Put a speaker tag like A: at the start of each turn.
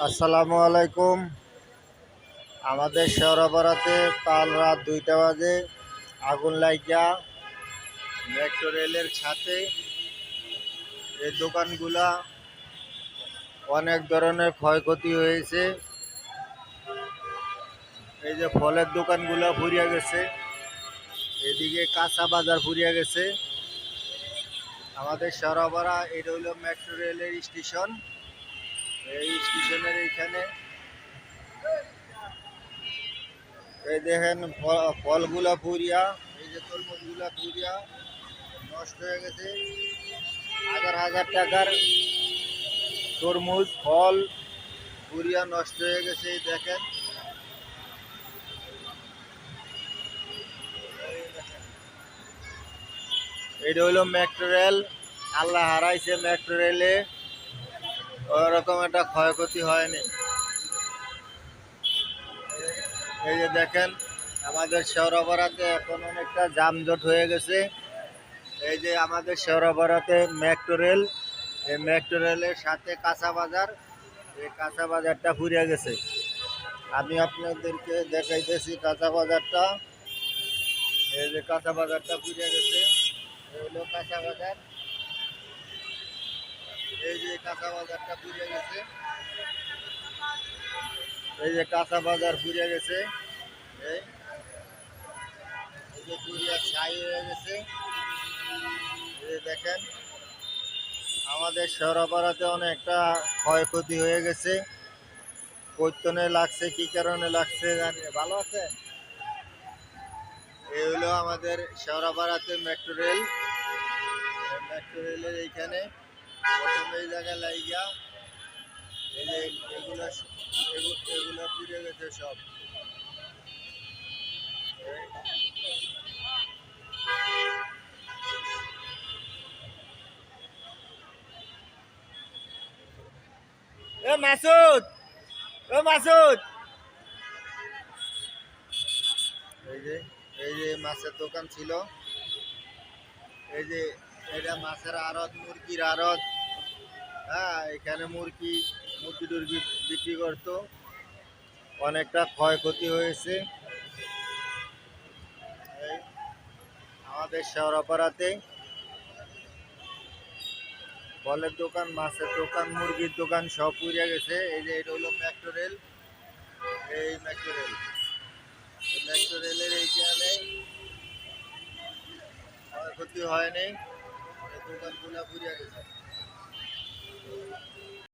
A: আসসালামু আলাইকুম। আমাদের শেওড়াপাড়াতে কাল রাত 2টা বাজে আগুন লাগিয়া মেট্রো রেলের ছাতে এই দোকানগুলা অনেক ধরনের ক্ষয়ক্ষতি হয়েছে। এই যে ফলের দোকানগুলো পুড়িয়া গেছে, এদিকে কাঁচা বাজার পুড়িয়া গেছে। আমাদের শেওড়াপাড়া এটা হইল মেট্রো রেলের স্টেশন। এই স্টেশনের এইখানে এই দেখেন ফলগুলা পুড়িয়া, এই যে তরমুজগুলা পুড়িয়া নষ্ট হয়ে গেছে। হাজার হাজার টাকার তরমুজ ফল পুরিয়া নষ্ট হয়ে গেছে। এই দেখেন, এটা হইল মেট্রো রেল। আল্লাহ হারাইছে, মেট্রো রেলে ওরকম একটা ক্ষয়ক্ষতি হয়নি। এই যে দেখেন, আমাদের শেওড়াপাড়াতে এখন অনেকটা যানজট হয়ে গেছে। এই যে আমাদের শেওড়াপাড়াতে মেট্রো রেল, এই মেট্রো রেলের সাথে কাঁচা বাজার, এই কাঁচা বাজারটা পুড়িয়া গেছে। আমি আপনাদেরকে দেখাইতেছি কাঁচা বাজারটা। এই যে কাঁচা বাজারটা পুড়িয়া গেছে, এই হলো কাঁচা বাজার। এই যে কাঁচা বাজারটা পুড়িয়া গেছে, এই যে কাঁচা বাজার পুড়িয়া গেছে। এই যে পুড়িয়া ছাই হয়ে গেছে। এই যে দেখেন, আমাদের শেওড়াপাড়াতে অনেকটা ক্ষয়ক্ষতি হয়ে গেছে। কৈতনে লাগছে, কি কারণে লাগছে জানি। ভালো আছেন? এই হলো আমাদের শেওড়াপাড়াতে মেট্রো রেল। মেট্রো রেলের এইখানে প্রথমে এই জায়গায় লাইগা এই যে এগুলো এগুলো পুড়ে গেছে সব। এ মাসুদ, ও মাসুদ, এই যে এই যে মাছের দোকান ছিল। এই যে এটা মাছের আড়ত, মুরগির আড়ত। হ্যাঁ, এখানে মুরগি টুরগি বিক্রি করতো। অনেকটা ক্ষয়ক্ষতি হয়েছে। এই আমাদের শেওড়াপাড়াতে ফলের দোকান, মাছের দোকান, মুরগির দোকান সব পুড়ে গেছে। এই যে এটা হলো মেট্রো রেল। এই মেট্রো রেল, মেট্রো রেলের এইখানে ক্ষয়ক্ষতি হয়নি, এই দোকানগুলো পুড়ে গেছে।